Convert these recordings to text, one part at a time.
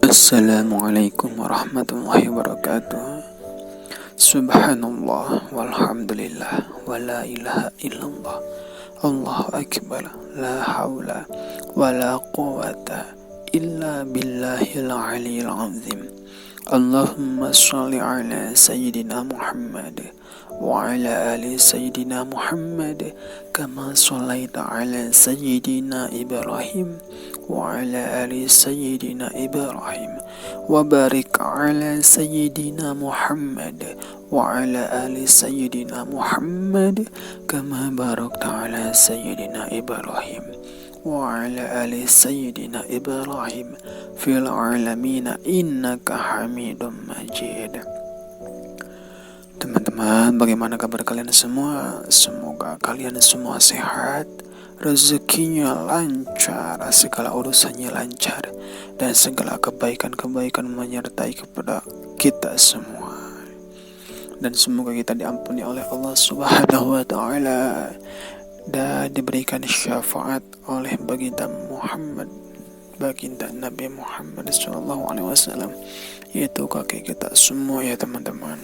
Assalamualaikum warahmatullahi wabarakatuh. Subhanallah walhamdulillah wa la ilaha illallah. Allahu akbar. La haula wa la quwata illa billahil aliyil azim. Allahumma shalli ala sayyidina Muhammad wa ala ali sayyidina Muhammad kama shallaita ala sayyidina Ibrahim wa ala ali sayyidina Ibrahim wa barik ala sayyidina Muhammad wa ala ali sayyidina Muhammad kama barakta ala sayyidina Ibrahim wa ala ali sayyidina Ibrahim fil alamina innaka hamidum majid. Teman-teman, bagaimana kabar kalian semua? Semoga kalian semua sehat, rezekinya lancar, segala urusannya lancar, dan segala kebaikan-kebaikan menyertai kepada kita semua. Dan semoga kita diampuni oleh Allah Subhanahu wa Ta'ala dan diberikan syafaat oleh baginda Nabi Muhammad SAW, yaitu kakek kita semua ya teman-teman.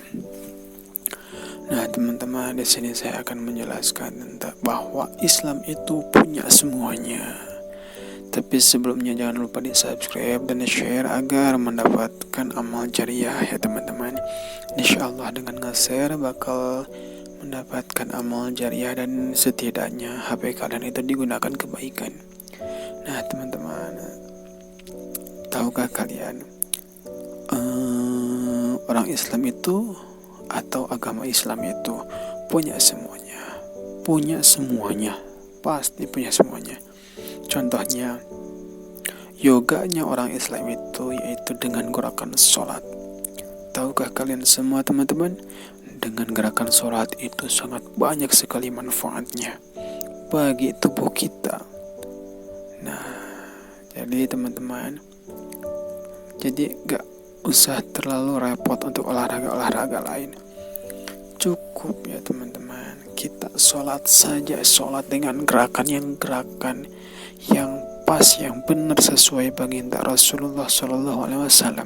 Nah teman-teman, di sini saya akan menjelaskan tentang bahwa Islam itu punya semuanya. Tapi sebelumnya jangan lupa di subscribe dan share agar mendapatkan amal jariah ya teman-teman. Insyaallah dengan nge-share bakal mendapatkan amal jariah dan setidaknya HP kalian itu digunakan kebaikan. Nah teman-teman, tahukah kalian orang Islam itu atau agama Islam itu punya semuanya, pasti punya semuanya. Contohnya, yoganya orang Islam itu yaitu dengan gerakan sholat. Tahukah kalian semua teman-teman, dengan gerakan sholat itu sangat banyak sekali manfaatnya bagi tubuh kita. Nah, jadi teman-teman, jadi gak usah terlalu repot untuk olahraga lain. Cukup ya teman-teman, kita sholat saja, sholat dengan gerakan yang pas, yang benar sesuai baginda Rasulullah SAW.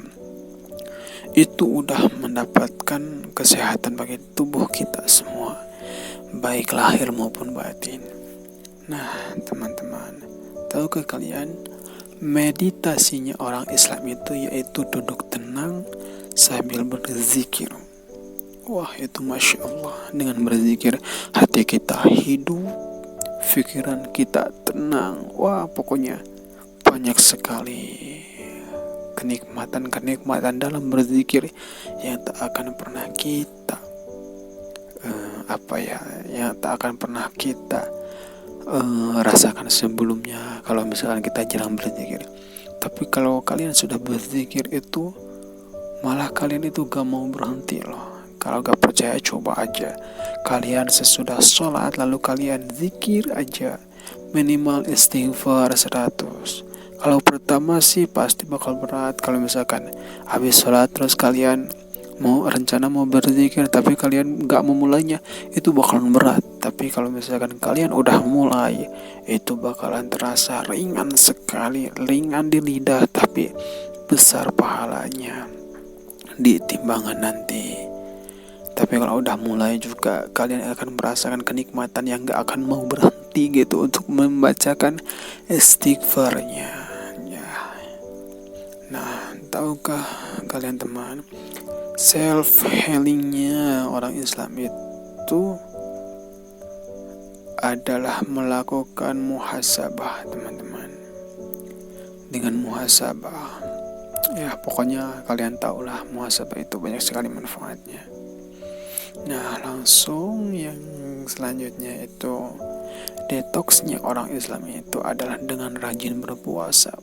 Itu udah mendapatkan kesehatan bagi tubuh kita semua, baik lahir maupun batin. Nah teman-teman, tahukah kalian meditasinya orang Islam itu yaitu duduk tenang sambil berzikir. Wah itu Masya Allah, dengan berzikir hati kita hidup, pikiran kita tenang. Wah pokoknya banyak sekali kenikmatan dalam berzikir yang tak akan pernah kita rasakan sebelumnya kalau misalkan kita jarang berzikir. Tapi kalau kalian sudah berzikir itu malah kalian itu gak mau berhenti loh. Kalau gak percaya coba aja, kalian sesudah sholat lalu kalian zikir aja, minimal istighfar 100. Kalau pertama sih pasti bakal berat. Kalau misalkan habis sholat terus kalian mau berzikir tapi kalian gak memulainya, itu bakalan berat. Tapi kalau misalkan kalian udah mulai, itu bakalan terasa ringan sekali, ringan di lidah, tapi besar pahalanya di timbangan nanti. Tapi kalau udah mulai juga, kalian akan merasakan kenikmatan yang gak akan mau berhenti gitu untuk membacakan istighfarnya ya. Nah tahukah kalian teman, self healingnya orang Islam itu adalah melakukan muhasabah teman-teman. Dengan muhasabah, ya pokoknya kalian tahulah muhasabah itu banyak sekali manfaatnya. Nah langsung yang selanjutnya itu detoksnya orang Islam itu adalah dengan rajin berpuasa.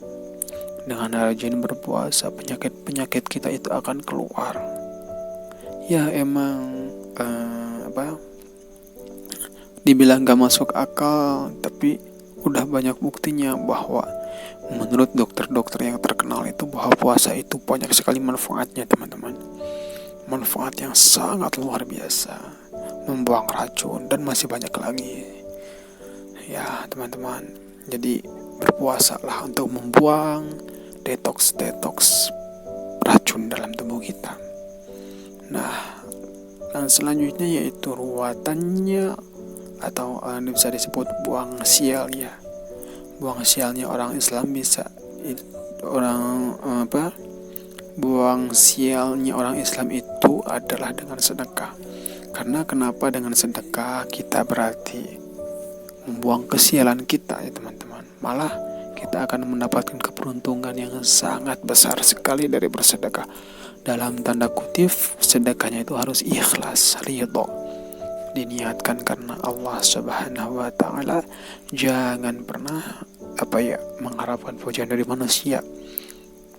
Dengan rajin berpuasa, penyakit kita itu akan keluar. Ya emang dibilang gak masuk akal, tapi udah banyak buktinya bahwa menurut dokter-dokter yang terkenal itu bahwa puasa itu banyak sekali manfaatnya teman-teman. Manfaat yang sangat luar biasa, membuang racun dan masih banyak lagi ya teman-teman. Jadi berpuasalah untuk membuang detoks dalam tubuh kita. Nah, yang selanjutnya yaitu ruwatannya atau bisa disebut buang sial ya. Buang sialnya orang Islam bisa buang sialnya orang Islam itu adalah dengan sedekah. Karena kenapa dengan sedekah kita berarti membuang kesialan kita ya teman-teman. Malah kita akan mendapatkan keberuntungan yang sangat besar sekali dari bersedekah. Dalam tanda kutip, sedekahnya itu harus ikhlas, ridho, diniatkan karena Allah Subhanahu wa taala. Jangan pernah mengharapkan pujian dari manusia.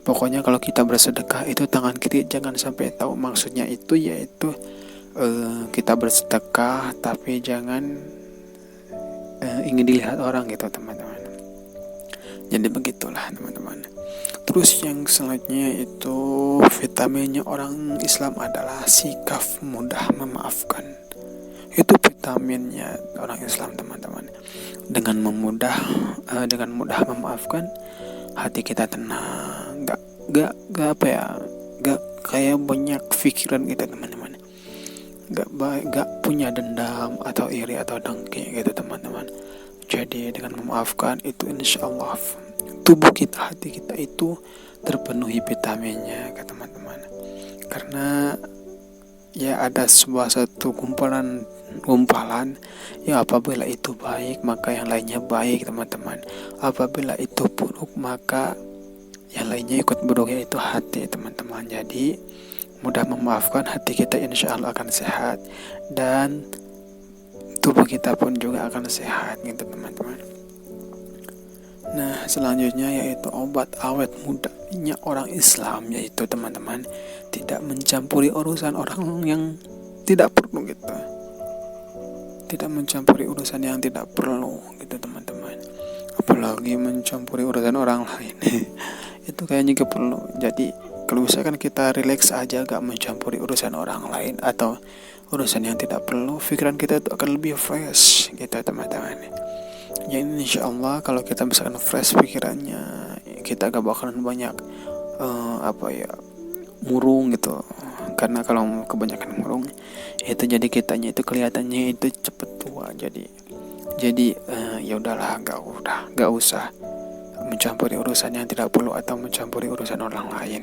Pokoknya kalau kita bersedekah itu tangan kiri jangan sampai tahu. Maksudnya itu yaitu kita bersedekah tapi jangan ingin dilihat orang gitu teman-teman. Jadi begitulah teman-teman. Terus yang selanjutnya itu vitaminnya orang Islam adalah sikap mudah memaafkan. Itu vitaminnya orang Islam teman-teman. Dengan mudah memaafkan, hati kita tenang, gak kayak banyak pikiran kita teman-teman. Gak punya dendam atau iri atau dengki gitu teman-teman. Jadi dengan memaafkan itu insya Allah tubuh kita, hati kita itu terpenuhi vitaminnya ke teman-teman. Karena ya ada satu gumpalan ya, apabila itu baik maka yang lainnya baik teman-teman. Apabila itu buruk maka yang lainnya ikut buruk, yaitu hati teman-teman. Jadi mudah memaafkan, hati kita insya Allah akan sehat dan tubuh kita pun juga akan sehat gitu teman-teman. Nah selanjutnya yaitu obat awet mudanya orang Islam, yaitu teman-teman tidak mencampuri urusan orang yang tidak perlu gitu. Tidak mencampuri urusan yang tidak perlu gitu teman-teman. Apalagi mencampuri urusan orang lain itu kayaknya gak perlu. Jadi kalau misalkan kita relax aja, gak mencampuri urusan orang lain atau urusan yang tidak perlu, pikiran kita itu akan lebih fresh gitu teman-teman. Jadi insya Allah kalau kita misalkan fresh pikirannya, kita gak bakalan banyak murung gitu. Karena kalau kebanyakan murung itu jadi kitanya itu kelihatannya itu cepet tua. Jadi ya udahlah, gak usah mencampuri urusan yang tidak perlu atau mencampuri urusan orang lain.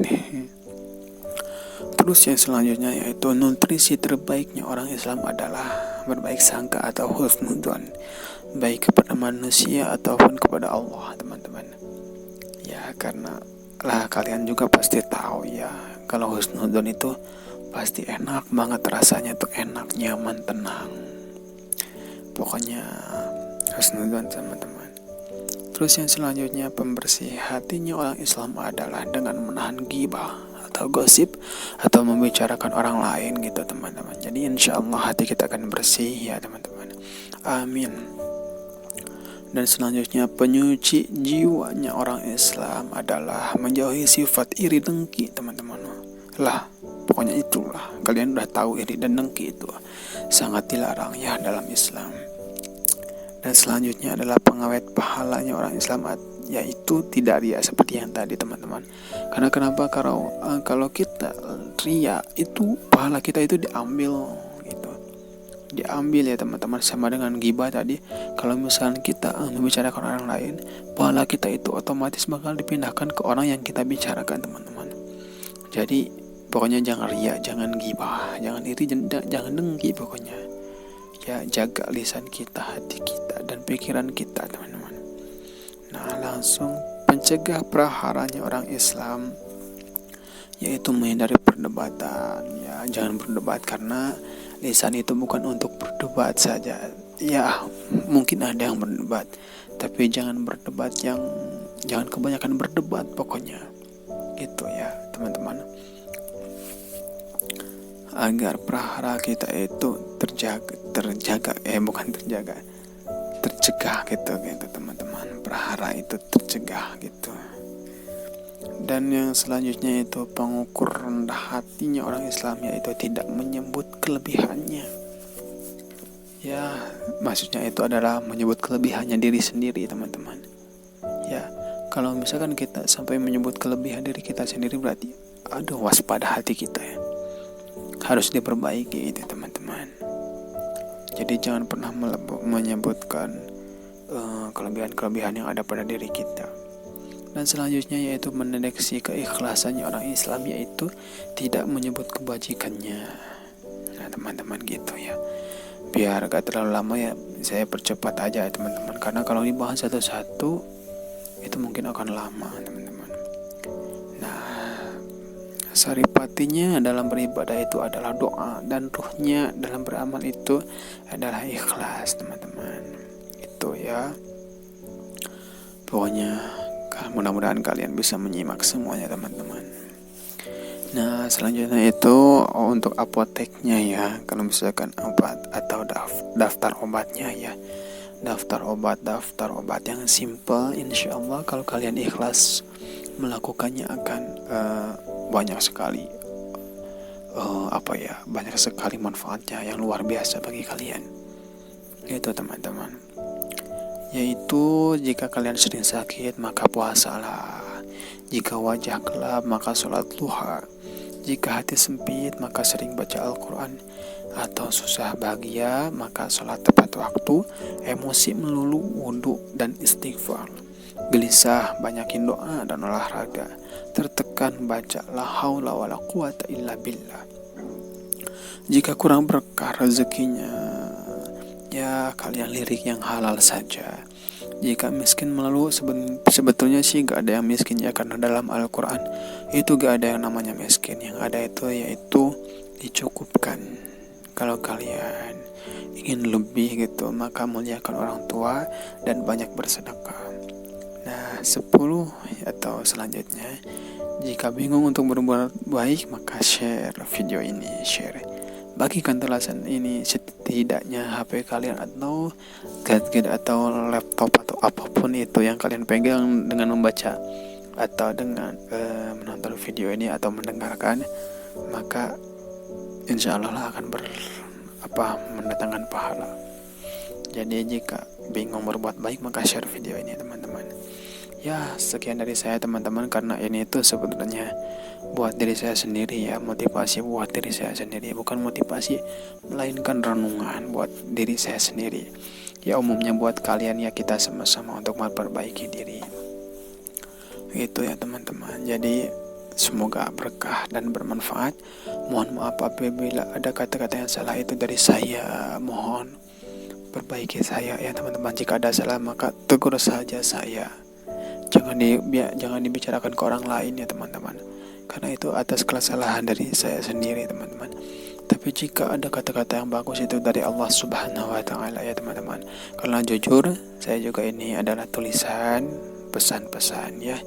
Terus yang selanjutnya yaitu nutrisi terbaiknya orang Islam adalah berbaik sangka atau husnudzon, baik kepada manusia ataupun kepada Allah teman-teman. Ya karena kalian juga pasti tahu ya, kalau husnudzon itu pasti enak banget rasanya, tuh enak, nyaman, tenang. Pokoknya husnudzon teman-teman. Terus yang selanjutnya pembersih hatinya orang Islam adalah dengan menahan ghibah atau gosip atau membicarakan orang lain gitu teman-teman. Jadi insya Allah hati kita akan bersih ya teman-teman. Amin. Dan selanjutnya penyuci jiwanya orang Islam adalah menjauhi sifat iri dengki teman-teman. Pokoknya itulah, kalian udah tahu iri dan dengki itu sangat dilarang ya dalam Islam. Dan selanjutnya adalah pengawet pahalanya orang Islam, yaitu tidak ria seperti yang tadi teman-teman. Karena kenapa? Kalau kita ria itu pahala kita itu diambil ya teman-teman, sama dengan ghibah tadi. Kalau misalnya kita membicarakan orang lain, pahala kita itu otomatis bakal dipindahkan ke orang yang kita bicarakan teman-teman. Jadi pokoknya jangan ria, jangan ghibah, jangan iri, jangan dengki pokoknya. Ya jaga lisan kita, hati kita, dan pikiran kita teman-teman. Nah langsung pencegah praharanya orang Islam yaitu menghindari perdebatan. Ya jangan berdebat, karena lisan itu bukan untuk berdebat saja. Ya mungkin ada yang berdebat, tapi jangan kebanyakan berdebat pokoknya. Gitu ya teman-teman. Agar prahara kita itu tercegah gitu teman-teman. Prahara itu tercegah gitu. Dan yang selanjutnya itu pengukur rendah hatinya orang Islam, yaitu tidak menyebut kelebihannya. Ya maksudnya itu adalah menyebut kelebihannya diri sendiri teman-teman. Ya kalau misalkan kita sampai menyebut kelebihan diri kita sendiri, berarti waspada hati kita ya. Harus diperbaiki itu teman-teman. Jadi jangan pernah menyebutkan kelebihan-kelebihan yang ada pada diri kita. Dan selanjutnya yaitu mendeteksi keikhlasannya orang Islam, yaitu tidak menyebut kebajikannya. Nah teman-teman gitu ya. Biar gak terlalu lama ya, saya percepat aja ya teman-teman. Karena kalau dibahas satu-satu itu mungkin akan lama teman-teman. Nah, saripatinya dalam beribadah itu adalah doa, dan ruhnya dalam beramal itu adalah ikhlas teman-teman. Itu ya. Pokoknya mudah-mudahan kalian bisa menyimak semuanya teman-teman. Nah selanjutnya itu untuk apoteknya ya. Kalau misalkan obat atau daftar obatnya ya. Daftar obat yang simple, insya Allah kalau kalian ikhlas melakukannya akan banyak sekali banyak sekali manfaatnya yang luar biasa bagi kalian. Itu teman-teman. Yaitu jika kalian sering sakit maka puasalah. Jika wajah gelap maka sholat duha. Jika hati sempit maka sering baca Al-Quran. Atau susah bahagia maka sholat tepat waktu. Emosi melulu wudhu dan istighfar. Gelisah banyakin doa dan olahraga. Tertekan baca la haula wala quwata illa billah. Jika kurang berkah rezekinya, ya kalian lirik yang halal saja. Jika miskin melulu, sebetulnya sih gak ada yang miskin ya, karena dalam Al-Quran itu gak ada yang namanya miskin. Yang ada itu yaitu dicukupkan. Kalau kalian ingin lebih gitu, maka muliakan orang tua dan banyak bersedekah. Nah 10 atau selanjutnya, jika bingung untuk berbuat baik maka share video ini, bagikan telasan ini setidaknya HP kalian atau gadget atau laptop atau apapun itu yang kalian pegang dengan membaca atau dengan menonton video ini atau mendengarkan, maka insya Allah akan mendatangkan pahala. Jadi jika bingung berbuat baik maka share video ini teman-teman. Ya sekian dari saya teman-teman, karena ini itu sebenarnya buat diri saya sendiri ya, motivasi buat diri saya sendiri, bukan motivasi melainkan renungan buat diri saya sendiri ya, umumnya buat kalian ya, kita sama-sama untuk memperbaiki diri itu ya teman-teman. Jadi semoga berkah dan bermanfaat. Mohon maaf apabila ada kata-kata yang salah itu dari saya, mohon perbaiki saya ya teman-teman. Jika ada salah maka tegur saja saya, jangan dibicarakan ke orang lain ya teman-teman, karena itu atas kesalahan dari saya sendiri teman-teman. Tapi jika ada kata-kata yang bagus itu dari Allah Subhanahu wa Ta'ala ya teman-teman. Karena jujur saya juga ini adalah tulisan pesan-pesan ya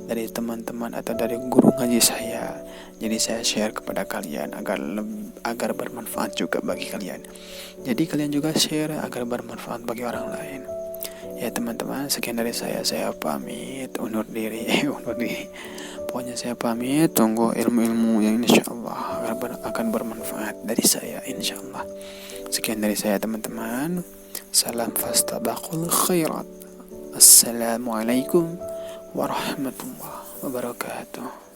dari teman-teman atau dari guru ngaji saya. Jadi saya share kepada kalian agar bermanfaat juga bagi kalian. Jadi kalian juga share agar bermanfaat bagi orang lain. Ya teman-teman, sekian dari saya pamit undur diri. Pokoknya saya pamit, tunggu ilmu-ilmu yang insyaallah akan bermanfaat dari saya insyaallah. Sekian dari saya teman-teman. Salam fastabaqul khairat. Assalamualaikum warahmatullahi wabarakatuh.